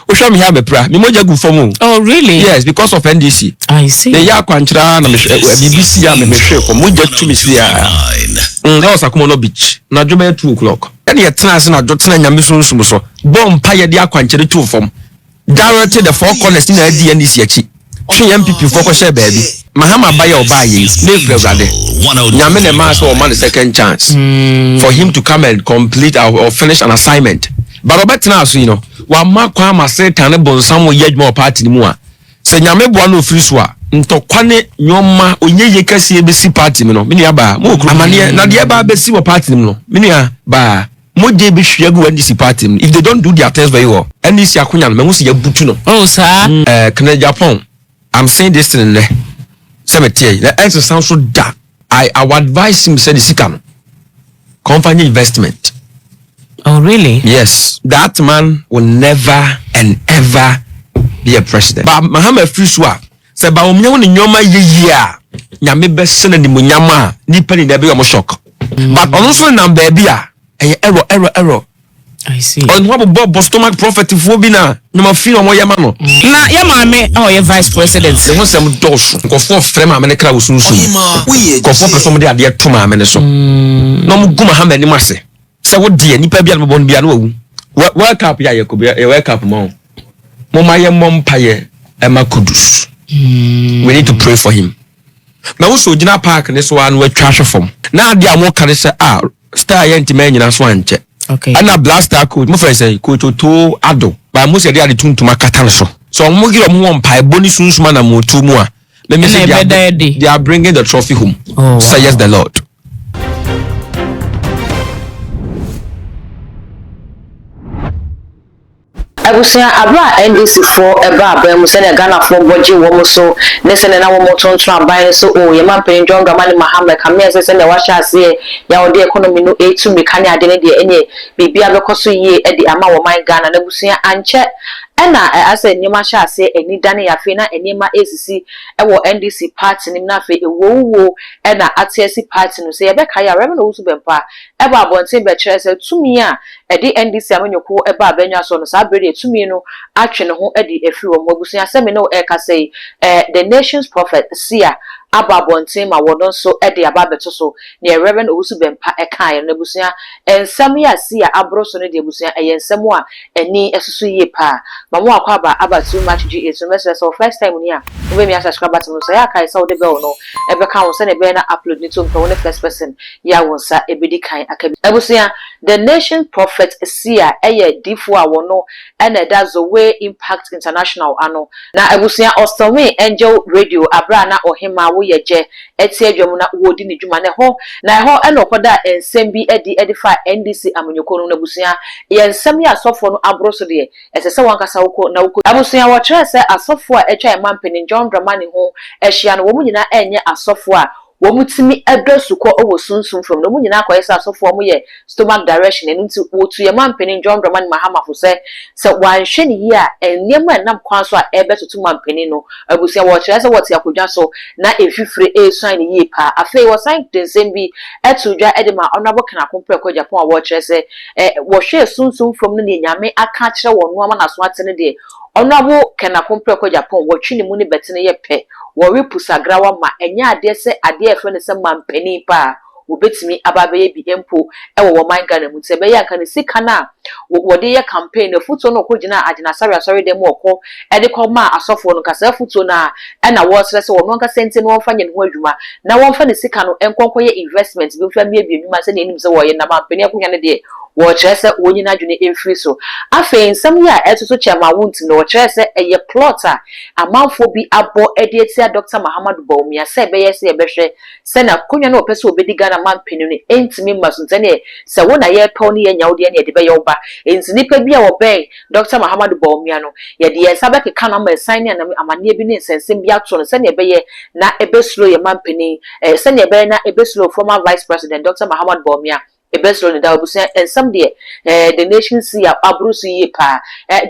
Osha mi have a pra. Mi moja gu form. Oh really? Yes, because of NDC. I see. The ya kwanchira na BBC ya me hwe ko moja tu mi si ya. That was Akumono Beach. Na jobe 2 o'clock. And ye tena se na jo tena nyame sunsun so. Bom pa ye de akwanchire tu form. Directed the four corners in the NDC achi. Three MPP focus share baby. Mahama buy or buy ye. Nyame ne man so man the second chance for him to come and complete or finish an assignment. But Robert now so you know, wa makwa ma say tane bon some yedmo party ni mu a. Se nyame boa no free so a ntokwane nyoma onyeye kase ebesi party mi no. Me nia ba mo amane na de ba besi wo party ni no. Me nia ba moje be hwiagu NDC party if they don't do their things very well. NDC akonya no me ya butu no. Oh sir. Kana Japan. I'm saying this thing there. Cemetery. The exercise so dark. I would advise him say the sikano. Company investment. Oh really? Yes. That man will never and ever be a president. But Mahama Friswa say ba omnyawo ni nyoma ye a nyame be sene ni munyama ni pani da be o shock. But also na baby a error. I see. On what Bob stomach prophet for be na no feel on yama no. Na yama me your vice president. Se ho sem dos. Ko for frema me ne kra wosunsun. Ko for person de ade to ma me ne so. No mu guma ha mani mase. Se wo de nipa bia no bon bia no wu. World Cup ya Yakob ya World Cup mo. Mo ma ye mom paye e ma kudus. We need to pray for him. Na wo so gina park ne so an we twahwe fom. Na ade amon kare se star ye ntima nyina so anche. Okay. And a blaster coach, my friend say, coach to ado. But most of the other to Makatan so I'm going to one pie bonus man and more 2 more. Let me say they are bringing the trophy home. Oh, say wow. Yes, the Lord. I was saying about NDC for about when we send a Ghana for budget woman so listen and our motor try buying so oh your man paying John Dramani Mahama come here send the wash say ya the economy no a to me can ya dey any baby abekoso ye e di ama wo man Ghana na busia anche ena asa nyema sha say eni dane ya fe na enema esisi e wo NDC party nim na fe ewo ena atesi party no say e be kai ya rem no usu bempa e ba abonten be kire say tumi a e di NDC amanyoko e ba abanya so no sa brede tumi no atwe ne ho e di efiri wo mabusia se me no e ka say the nation's prophet sia ababonten ma wodon so e de ababeto so ne reverend usu bempa e kan na busia ensam ya sia abro so ne de busia e ensam a eni esusu ye pa mama akwaba aba too much GA so message so first time ni a we me subscribe button so ya kai so de bell no e be kan so ne be na upload ni to mpa first person ya wonsa e be di kan akabi ebusia the nation prophet sia eye difo a wono and that's the way impact international ano na ebusia ostomi angel radio abra na ohima wo yeje eti adwam na wodi ni dwuma ne ho na ho enokoda ensem bi edify NDC amanyoko no ebusia ye ensem ya asofo no abroso de esese wankasa woko na woko abusia wo kire se asofo a etwa emampeni John Dramani ho ehia no wo mu nyina enye asofo a womutimi edosuko owo sunsun from no mu nyina akoyesa asofo mo ye stomach direction enu nti wotu ye mampeni John Dramani Mahama fo se wanhwe ni ye a enema nam kwan so a ebetoto mampeni no abusia wo kire se wote akodwa so na efifire esuan ni ye pa afei wo sign densem bi etudwa edema onabo kana kompre ko Japan a wo kire se wo hwe sunsun from no ne nyame aka kire wo no ama na so atene de onabo kana kompre ko Japan wo twini mu ne betene ye pe wo repusagrawa ma enya ade se ade efe ne se mampeni pa obetimi ababe bi empo ewo wo man Ghana mu se be ya kan sika na wo de ye campaign futo no kogina agina sorry dem wo e de ko ma asofo no kasa futo na e na wo sere se wo no nka sente no wonfa nye ho adwuma na wonfa ne sika no enkonko ye investment bi fa mi adwuma se ne enim se wo ye na mampeni akunya ne de wo kyerese wonyi na dwene emfiri so afen nsam ya etuso chema wunti no wo kyerese eye plotter amanfo bi abo edietia Dr. Mahama Baumia se be yese ye behwe se na konwa na opese obedi Ghana mampeni no entimi masunte ne se wo na ye paw ne ye nyawde ne ye de be ye oba enti nipa bi a wo ben Dr. Mahama Baumia no ye de ye sabe ke kana ma sign na amane bi ne nsensem bi ato no se ne be ye na ebeslo ye mampeni se ne be na ebeslo former vice president Dr. Mahama Baumia ebesro ne da obusia ensam de the nation see abrusu yi pa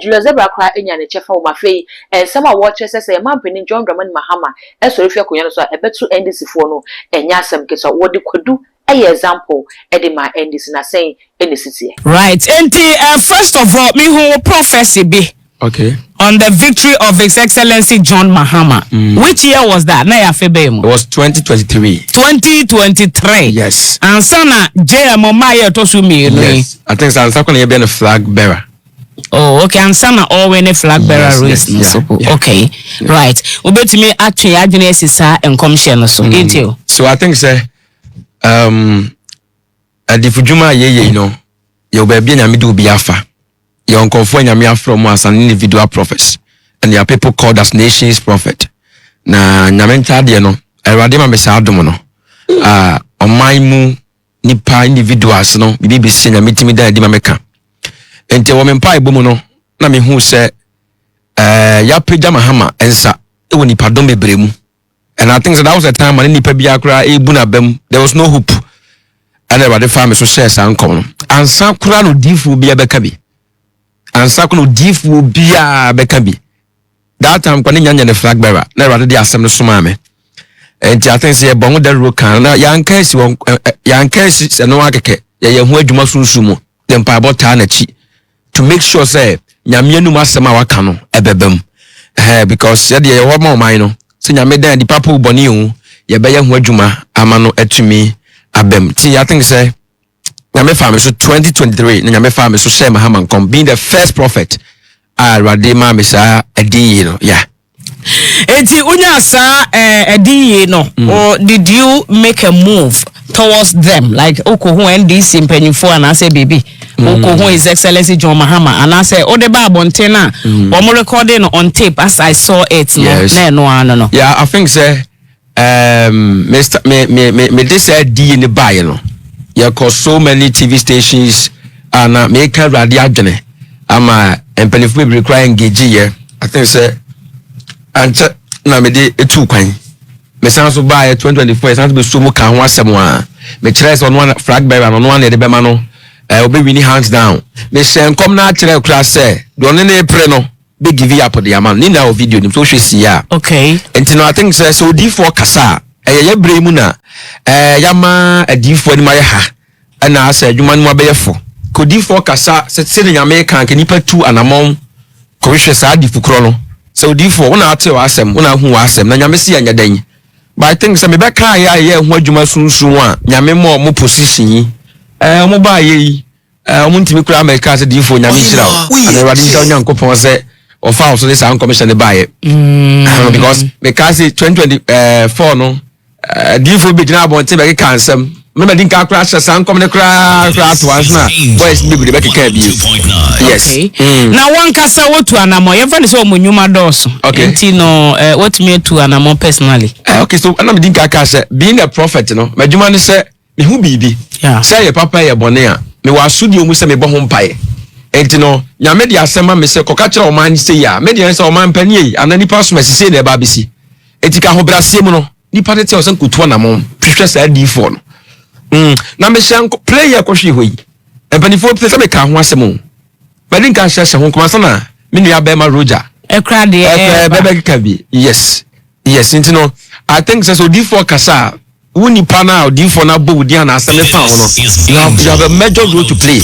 Julius Zebra kwa enya ne chefa wo mafei ensam a wo kyese se mampeni John Dramani Mahama esori fia konya no so ebetu NDC fo no enya asem keso wo de kwadu ay example edema NDC na saying NDC right enti first of all me who prophecy be Okay. On the victory of His Excellency John Mahama. Which year was that? Na ya febemu. It was 2023. 2023. Yes. And sana JM Maya Tosumi. Yes. I think it's going to be a flag bearer. Oh, okay. And sana always a flag bearer race. Yes, yeah. Okay. Right. Ubeti me actually agnes is and commission so. So I think say the Fujuma ye you know your baby and middle biafa. Your uncle for nyame from as an individual prophet. And there are people called as nations prophet. Na nyamenta de no erade ma besa adom no. Omaimu nipa individuals no bibi besi nyame timi da de ma meka. Ente wo mempa ibomu no na me hu se ya pagya Mahama ensa e wo nipa dom bebremu. And I think that was the time when nipa bia kra e bu na bam there was no hope. And everybody farm so share san kom. Ansa kra no difu bia beka bi. Ansa kra no difu bia beka bi. That time when nyanya the flag bearer na everybody dey asem no soma me. And I think say bon the road kan na yanka si won yanka si se no akeke ye hu adwuma sunsumu dem pa bota na chi to make sure say nyame anu asem a waka no ebebam because ye dey wo ma man no se nyame dan di papa boni hu ye be ye hu adwuma ama no atumi abem ti I think say nyame fa me so 2023 nyame fa me so share Mahama come being the first prophet radema me sa edin you know yeah. Eti unya sa edin no or did you make a move towards them like okohu NDC mpanifo and say baby okohu His Excellency John Mahama and I say o de ba bonte na o recording on tape as I saw it no. Yeah, I think say Mr. me this idea in the buy no. You cause so many TV stations and make a radio adwene ama mpanifo be require engage here. I think say and na me de etu kwan me san so buy 2024 san be so mu kan ho asem a me kire so no flag bearer no one de be ma no obi win hands down me shen come na kire kura say do ne na pre no be give up the amount ni na video ni so hwesi ya okay and no I think say so D4 kasa ye bre mu na yama D4 ni ma ye ha na say adwuma ni ma be ye fo ko D4 kasa se de nyame kan ke nipa 2 anamon ko hwe sa D4 no so D4 una ate wasem una hu wasem na nyame si anya dan but I think say me be ka ya ye hu adwuma sunsun a nyame mo position yi mo ba ye mo ntimi kura America se D4 nyame hira and everybody tell nyankopon say of also this commission the buy because because 2024 no D4 be na bon te be ka ansem me be din ka kura san kom ne kura to once na boys be be ka bi yes na one kasa wotu anamo ye fa so omonyuma dos enti no what me to anamo personally okay so na me din ka say being a prophet no madwuma ne say me hu bibi say ye papa ye bone a me wa sudi omu say me bo ho mpae enti no nyame de asema me say koka kire o man say ya me de say o man pani yi anani paso mesise na ba bisi enti ka ho brasie mu no nipa de te o san kutu na mo hwehwe say D4 no na me shan player ko hwe hoyi empanifo pe se be ka ho asemo but din ka hye ho kuma sana me nua be ma Roger ekra de bebe ka bi yes enti no I think so D4 kasa woni pa na D4 na bo wudi na aseme fa ho no you have a major role to play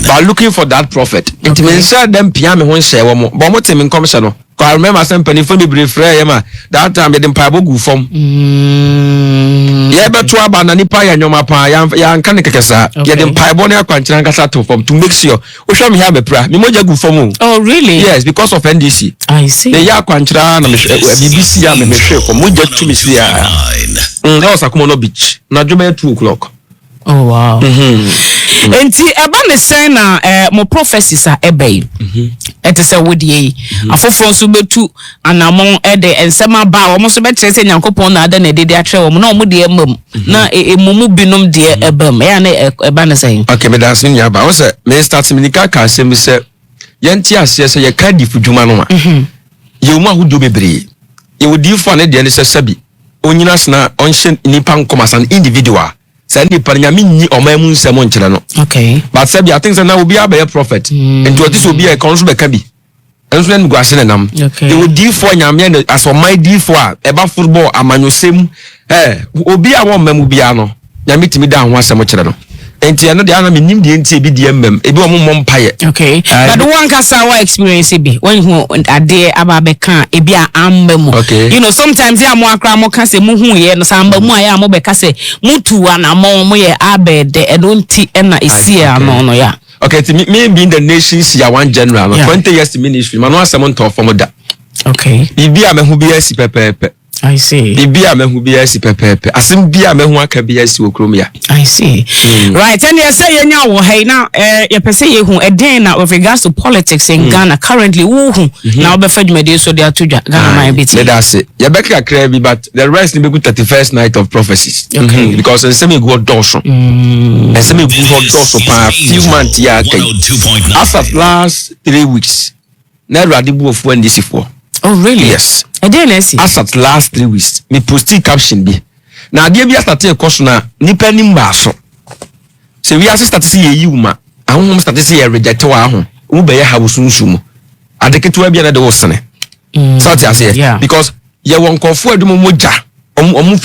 by looking for that prophet enti me say dem pia me ho hye wo mo bo mo temi nkom hye no I remember some panifo be brave frey ma that time they didn't pay go form yeah beto aba na nipa ya nyoma pa ya nka ne kekesa ye dem pay bo ne akwankyira nkasa to form to make sure o hwa me here be pra me moja gu form oh really yes because of NDC I see the ya akwankyira na me BBC ya me hwe ko moja tu me si ya na osakumo no beach na dwoma 2:00 oh wow enti eba ne sen na mo prophecies a ebey ete se wodie afoforo so betu anamon ede ensema ba wo mo so betre se nyankopon na ada na dede atre wo na mo de emam na emumu binom de ebam ya na eba ne sen okay me dance nya ba wo se me start minika ka se mi se yenti ase se ye ka di fudwuma no ma ye mu ahudo bebre ye wodi fo na de ne se sabi onyina sna onhye nipa nkoma san individual send the nyame nyi omamu nsemo nkyere no okay but sabi I think say na obi abe prophet and what this obi e kon so be ka bi enso na nguase nam they would D4 nyame as on my D4 eba football amanyosem obi a won mamu bia no nyame timi da ho asem kyere no enti no de ana me nim de enti e bi de mmam e bi o mo mpaye okay but the one kasa wa experience be when you ade aba be kan e bi a amba mu you know sometimes ya mo akra mo ka se mu hu ye no samba mu aya mo be ka se mutu ana mo ye abede e don ti e na esi ano no ya okay me being the nation's ya one general 20 years ministry manu asem nto for da okay bibia me hu bia si pepepe I see. Bibia me hu bia si pepepe asem bia me hu aka bia si okrom ya I see. Right, and you say you nya wo hey now you person ye hu eden na with regards to politics in Ghana currently wo hu na obefa dwumade so dia to Ghana man biti that's it ya be kakra bi but the rest be 31st night of prophecies because some me go doso and some me go doso pa few months ya kai after last 3 weeks na radibu of when this for. Oh really? Yes. As at last 3 weeks, me posted caption be. Now, dear, we are starting a course now. Nipa nimbaso. So we are starting to see you ma. I want to see a reject to our home. Ube ya habusun sumo. I take it to a be another wasn't. So I say, because you won't go for the moja.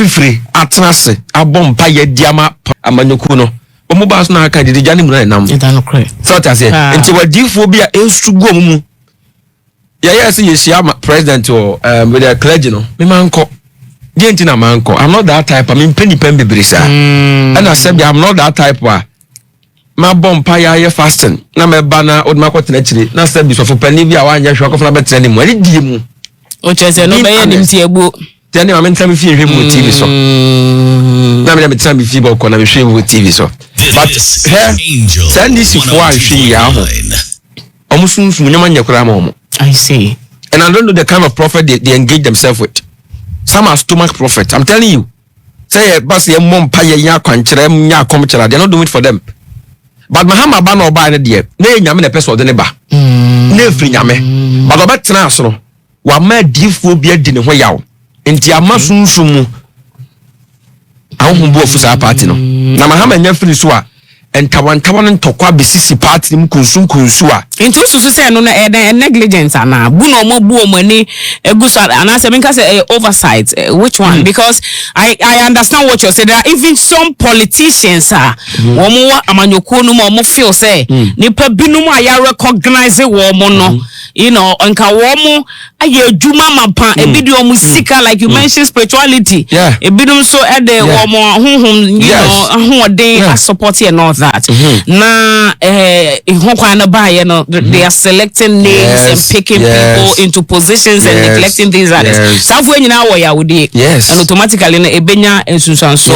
Free. Atnase. A bomb pay diama amanyokuno. Omubas na ka di jani mu na nam. So I say, until what diphobia is to go mu. Yeah, see, you president or with a clergy, no, me manko. Gentina manko. I'm not that type. I mean, penny brisa. And I said, I'm not that type. My bomb pie fasting. Na me banner or my cotton actually. Na said, before penny, we are one year shock of a better anymore. Which I said, no, I didn't see a book. Tell me, I'm telling you, him with TV so. Now, I'm telling you, feeble corner with TV so. But here, send this if one she almost Munyamanya Kramo. I see. And I don't know the kind of prophet they engage themselves with. Some are stomach prophets. I'm telling you. Say, boss, your mom, pay ya quancherem, ya comchera. They're not doing it for them. But Mahama ban or buy the dear. Nay, yamin a person, the neighbor. Nay, free yame. But about Tenasro, what mad deep will be a dinner way out. Into your mushroom sumu. I won't go for our party. No, Mahama and your free swa. And Tawan Tokwa Bisisi party kunsua. Into so say no negligence ana buno mo buo money gusa and I say oversight which one because I understand what you're saying. There are even some politicians womo amanyoko no mo feel say nipa binu mo aya recognize womo no you know nka womo aye djuma mapa ebidio mu sika like you mentioned spirituality ebidum so e de womo honhom you know ahoden support and all that na ihokwa na buy no they are selecting names and picking people into positions and neglecting these others. Safu nyina wo ya wodi and automatically na ebenya ensunsanso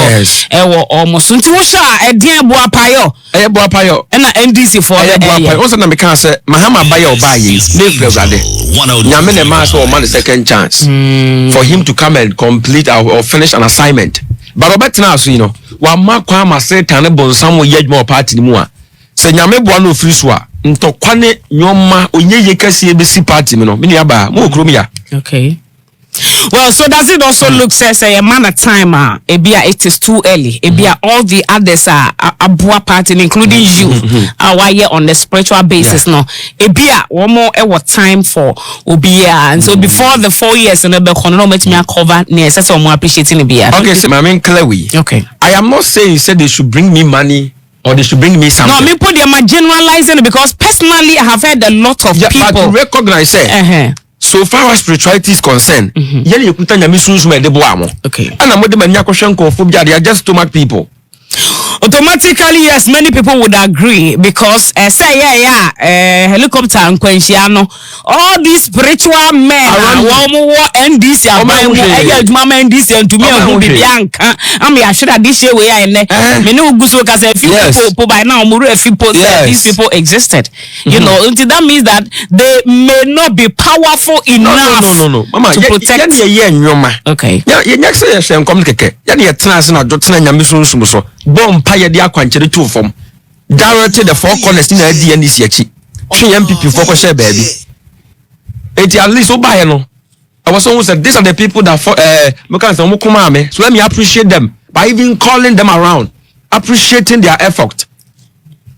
wo almost nti wo sha edin eboa payo na NDC for the also na me can say Mahama buy or buy Nyame ne man so man the second chance for him to come and complete or finish an assignment. But Robert now so you know wa makwa ma Satan bonsam wo yedmo party ni mu a se Nyame boa no free so a ntokwane nyoma onyeye kase ebesi party me no me aba mo okrom ya. Okay. Well, so does it also look say a man at time ebia it is too early ebia all the others are abua party including you why you on the spiritual basis no ebia one more time for obia and so before the 4 years and be kono make me cover near say some appreciating ebia. Okay, so I mean clearly. Okay. I am not saying said they should bring me money or they should bring me something. No, me put them generalizing because personally I have heard a lot of people. But to recognize it. So far as spirituality is concerned, yeli ekuta nyame sunsun e de boa mo. Okay. Ana mo de mani akwhwe nkofo bia they are just stomach people. Automatically, yes, many people would agree because say helicopter and Quenchiano, all these spiritual men NDC NDC and to me who be Bianca. I should have this year where I know because a few people by now these people existed. You know, that means that they may not be powerful enough no. Mama, to protect. Okay. Bomb pay dia kwanchere tu form directed the four corners na adi ani si achi twe MPP for ko share baby it at least obaye no I was almost said these are the people that me can say mo kuma me so let me appreciate them by even calling them around appreciating their effort.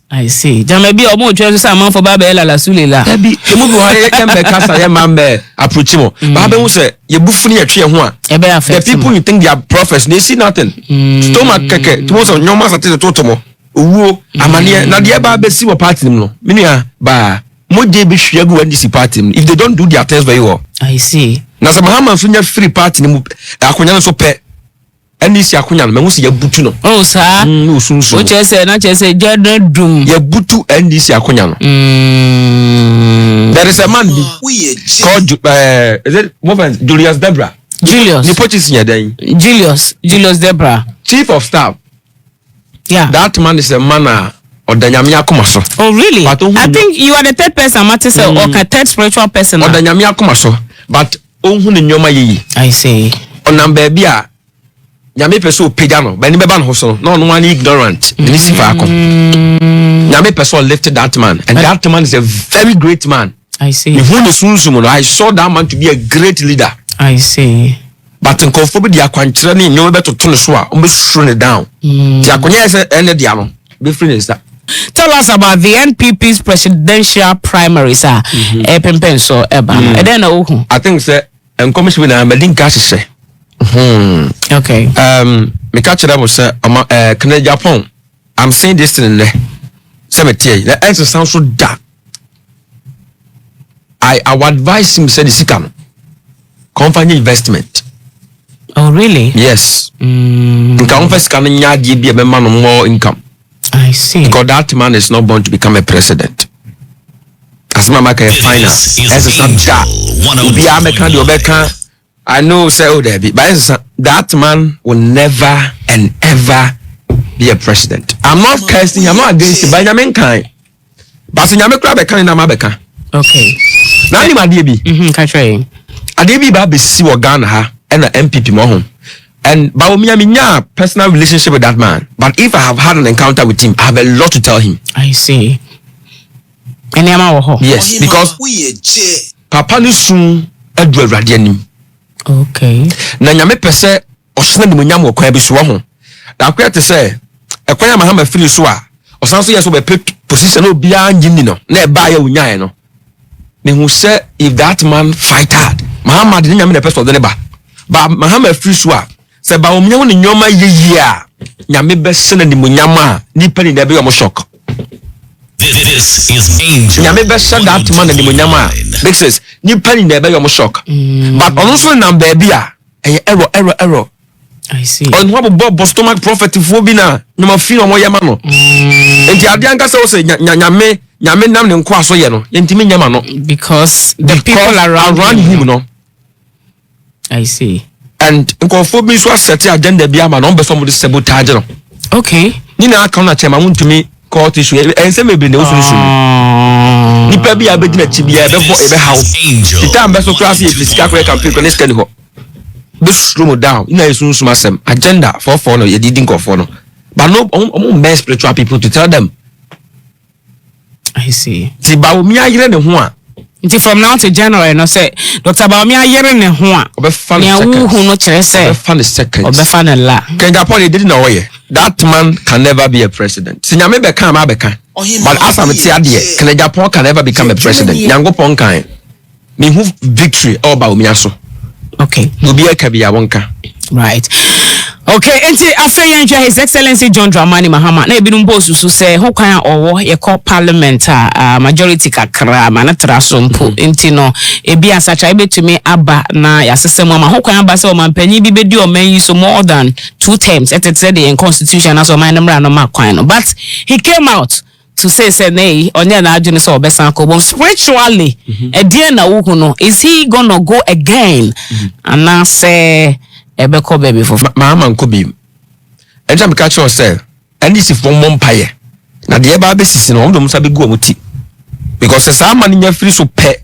I see. Maybe omo twa so man for baba ela la sulela ebi emu bi wa ye kembe kasa ye mambe approach mo baba hu say ye bufu ne yetwe ho a the people you think they are prophets they see nothing stomach keke to so nyoma sate to mo Uwo amane na de ba besi wo party no. Minia ba moje be hwiagu NDC party if they don't do their things very well. I see. Na sa Mahama so nya free party ni mu akonya no so pe. NDC akonya no me ya butu no. Oh sir. No sunsun. O chese na chese jada dum. Ya butu NDC akonya no. There is a man called is it Julius Debra. Julius. Ni pochis nya den. Julius Debra. Chief of staff. Yeah. That man is a man Odanyame akoma so. Oh really? I think you are the third person matter say or third spiritual person. Odanyame akoma so. But ohun ne nyoma yeyi. I see. Onam baabi a nyame peso pega no, ba ni beba no so. No one ignorant. Ni sifa akọ. Nyame peso lifted that man and that man is a very great man. I see. I saw that man to be a great leader. I see. But in conformity dia kwankyere ne nyoma beto to ne so a o be sure down. Ti akonya ese ene dia no. Be free is that. Tell us about the NPP's presidential primaries. So eba. Then I think say commission with Medinka say. Okay. Me catch that was Canada Japan. I'm saying this in the cemetery. The answer sounds so dark. I would advise him say the sikano. Company investment. Oh really? Yes. Nka first can nya di be man more income. I see. Because that man is not born to become a president. As mama can finance. As a I know say oh there be, but that man will never and ever be a president. I'm not cursing, I'm not against it, but Benjamin kind. But Nyame kra be kan na ma be kan. Okay. Na ni ma de bi. Catch Adebi ba be si wo Ghana ha and MPP mo ho. And but me nya personal relationship with that man. But if I have had an encounter with him, I have a lot to tell him. I see. And yes, because Papa ni sun edu awrade anim. Okay. Na nyame pese osena ni munyam wo kwa bi so ho. Da kwa te say ekwan ya Mahama free so a osan so yeso be position obi anyi no na e ba ya unyan no. Me hu say if that man fight hard, Mahama de nyame na pese de ne ba. Ba Mahama free so a se ba omnyam ne nyoma yeyi a nyame be sena ni munyam a ni pani na be yo mo shock. This is Angel. Nyame be sena that man ni munyam a makes sense ni pani na be yo mo shock. But ono so na baby a error. I see. On what Bob stomach prophet fo bi na nyama fi no mo yema no. Enti ade anka se wo se nyame nam ne nko aso ye no. Yentimi nyama no because the people around him no. I see. And nkofo bi so set agenda bi ama no be some sabotage no. Okay. Ni na aka na chema wuntumi court issue ense mebiri na osunu sunu. Nipa bi abedi na chibia be for ebe hawo. Titan be so class e fisika kore campaign ko next ho. Be slow down. Ina yesu suma sem agenda for no ye didn't go for no. But no men spiritual people to tell them. I see. Ti ba omi ayere ne ho a. Nti from now to January no say Dr. Baomi ayere ne ho a. Obefa ne second. Ya hu no kire say. Obefa ne second. Obefa ne la. Kenga Paul e didn't know ye. That man can never be a president. Sinyame be kan ma be kan. But as I'm say ade, Kenga Paul can never become a president. Nyango pon kan. Me who victory all ba omi aso. Okay. Obi aka bi ya wonka. Right. Okay, enti afeyenja His Excellency John Dramani Mahama na ebinum boss so say ho kwan owo ye call parliament majority kakra ma na traso mpo enti no ebi asacha ebetumi aba na yasesem ma ho kwan aba say o mampanyi bi bedi o man yi so more than 2 terms said the constitution as o man namra no ma kwan no, but he came out to say nay onye na adwene so obesan ko bon spiritually e na wo no, is he gonna go again and now say ebe ko baby for Mahama nko bi enja me catch yourself and this for mompaye na de ba be sisi no do musa be gu omuti because sa man nya free so pe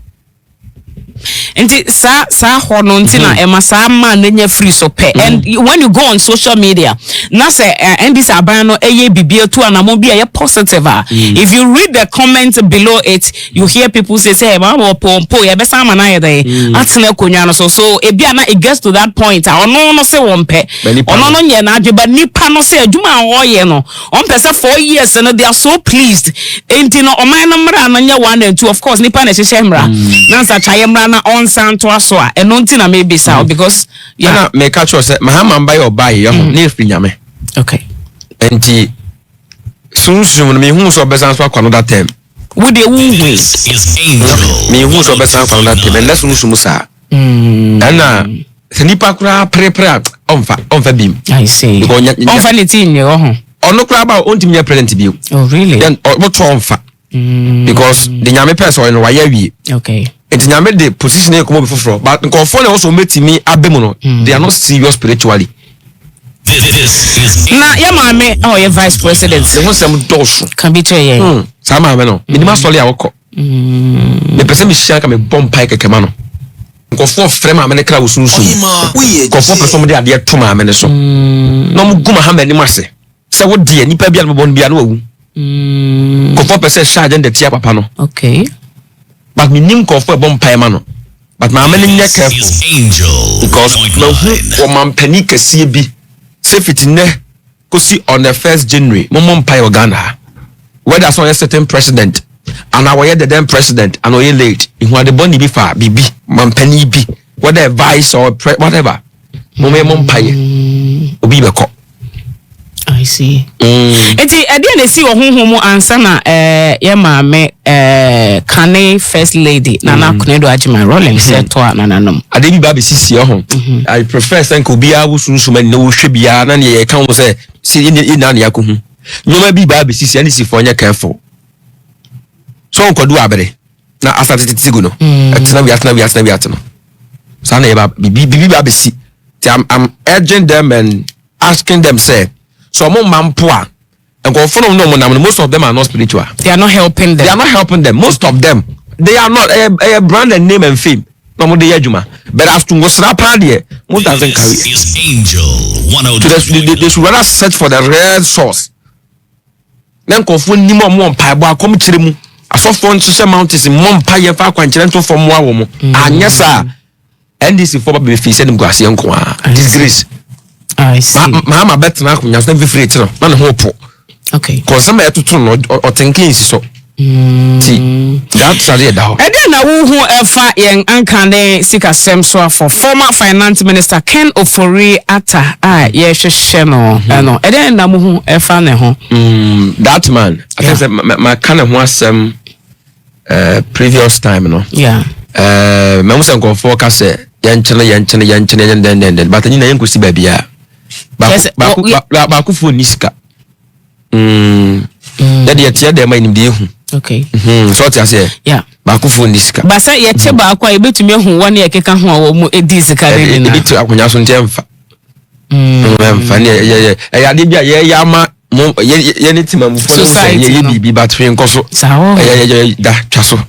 nti sa ho no nti na ema sa man nya free so pe and when you go on social media na say and this aban no eye bibia to anamo bia ye positive if you read the comments below it you hear people say mama pompo ye be sa man na ye dey atena konwa no so ebia na it gets to that point ono no say won pe ono no nye na adweba nipa no say adwuma wo ye no on pe say 4 years and they are so pleased enti no oman no mra na nya 1 and 2 of course nipa na hye mra na sa chaye mra na on santo aso a eno nti na maybe sa because na me catch yourself Mahama mba yo buy yo na free nyame. Okay. Enti Soon me who so best answer another term. Would they woo This is Angel. Me who so best answer another term. And let's musa. And nipa kura pre onfa bim. I see. Onfa ne tin ye ho. Ono kura ba ontimi ye present bi. Oh really? Then what onfa. Because the nyame person no waya wie. Okay. Enti nyame the position e komo be foforo. But nkofo na also metimi abem no. They are not serious spiritually. This is Na ya maame your vice president. The one sem dosu. Can be try ye. Sa maame no. Me ma sole awoko. Me pese me hia ka me bompai kekema no. Nkofo frem maame ne kra wosunsun. Nkofo pese mo de ade to maame ne so. No mo gu Mahama ni mase. Se wo de nipa bia no bon bia no awu. Nkofo pese sha agenda tia papa no. Okay. But me nim nkofo bompai ma no. But maame ne nya careful. Angel. Because no wo man panic kese bi. Se fitine kosi on the 1st January momon pai Uganda whether so a certain president and our the then president and we late in what the body be far bibi man penny bi whether vice or whatever momon pai obi be ko. I see. Eti ade na si wo honhom ansa na ye maame Kane first lady Nana Kunedo Ajima Rolling set to nananom. Ade bi ba be sisi ho. I prefer say ko bia wo sunsuma na wo hwe bia na ne ye kan wo say si na ne yakohu. Nyoma bi ba be sisi ani si fo nya careful. So nkodu abere na asate titigu no. Atena wi atena. So na ye ba bibi ba be si. I'm urging them and asking them say so mo mampoa and go follow no mo most of them are not spiritual. They are not helping them. Most of them they are not a brand and name and fame no mo dey adwuma but as to go strapa there mo doesn't carry. This is Angel 102. They should rather search for the real source. Then kofo ni mo mpa bo akom kire mu asofo nchese mountains mo mpa ye fa kwankire nto fo mo awo mo anya sa NDC for be fi se dem kwase nko a disgrace. I see. Mahama better na kunya stand free tro na ne ho po. Okay. Cause some to no or thinking so. That's a da. E dey na wo hu efa yen anka ne sikasem so for former finance minister Ken Ofori Atta ye hwehwe no no e dey na mo hu efa ne ho. That man I think say my kind of asem previous time no. Yeah. Me mo say go for ka say yen chene but ni na yen kusi ba bia. Ba ku fo niska. That ye tie dem anim de hu. Okay. So ti ase. Yeah. Ba ku fo niska. Ba say ye che ba akwa e betumi hu woni e keka hu awo mu edi sika re ni na. E bitu akonya so ntemfa. Mfa ni ya de bia ye ya ma ye ni timamu fo ye bibi but fe nko so. Ye da twa so.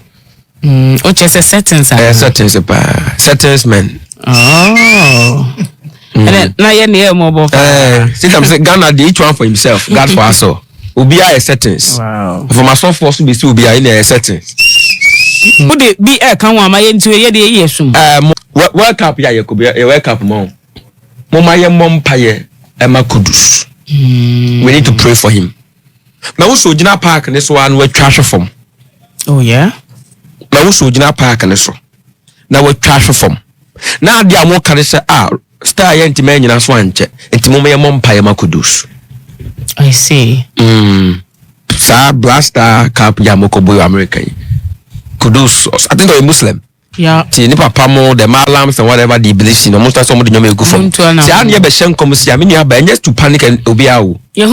O chese settings are. Settings pa. Settings men. Oh. And na ye ne mo bo. See them say Ghana dey each one for himself. God for us all. Obi a settings. Wow. For my soft force be still obi a in a settings. Who dey be e kan wa ma ye ntu ye dey yesum. World Cup ya ye ko be World Cup mo. Mo ma ye mo mpaye e ma kudus. We need to pray for him. Na wo so gina park ne so an we trash from. Oh yeah. Na wo so gina park ne so. Na we trash from. Na dia mo kare se star ye ntime nyina so anche. Ntimo me ye mo mpaye ma kudus. I see. Sa blaster cap ya mo ko boy America. Kudus. I think they're a Muslim. Yeah. See, ni papa mo the Malams and whatever they believe in. Almost some of the nyome go from. See, I never shen come see. I mean, you have just to panic and obey you. Go and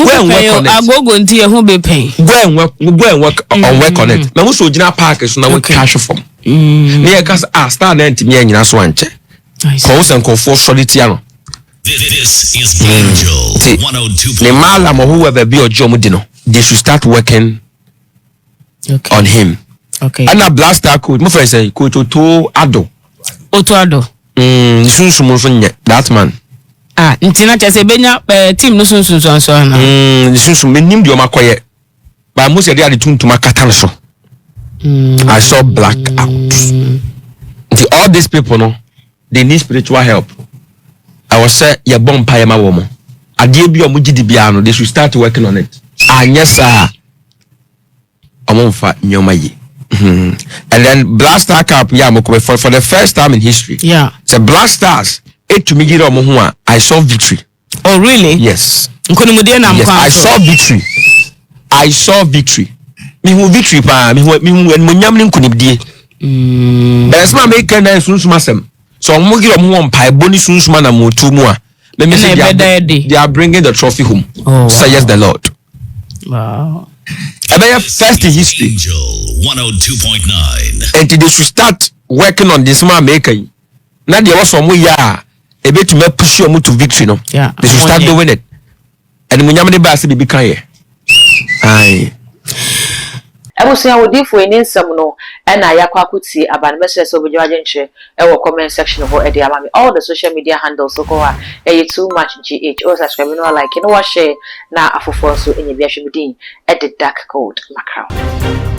work on it. Na muso jina park so na we cash from. Me cause star na ntimi anyina so anche. Ko sen ko for solid no. This is Angel 102. The Malam or whoever be ojo di no. They should start working on him. Okay. And a blaster coach, my friend say coach Oto Ado. Sunsumu funye that man. Ntina chese benya team no sunsun so na. Sunsumu nim de o makoye. Ba mo se de ade tuntuma katan so. I saw black out. All these people no, they need spiritual help. I was say ya bomb pa ma wo mo. Ade bi o mo gidi bia no, they should start working on it. Anyesa. Omonfa nyoma yi. And then Blaster Cup, for the first time in history. Yeah. So Blasters, I saw victory. Oh, really? Yes. Yes, I saw victory. I saw victory. Me who victory pa me who nyam ni nkunibdie. There's my make na sunsuma sem. So mo gi omo mpa boni sunsuma na motu mu a. Let me say they are bringing the trophy home. Say yes the Lord. Wow. First in history. Angel 102.9. And they should start working on this man making. Now there was some ya a bit to make push you to victory. No, yeah, they should start doing it. And when you have to be kind. Aye. I was saying, I would if we need some no, and I could see about messages over your agency, our comment section of Eddie Amami, all the social media handles. So go too much GH or subscribing or like, you know what, share now for so in your Biashimudin at the dark code Macau.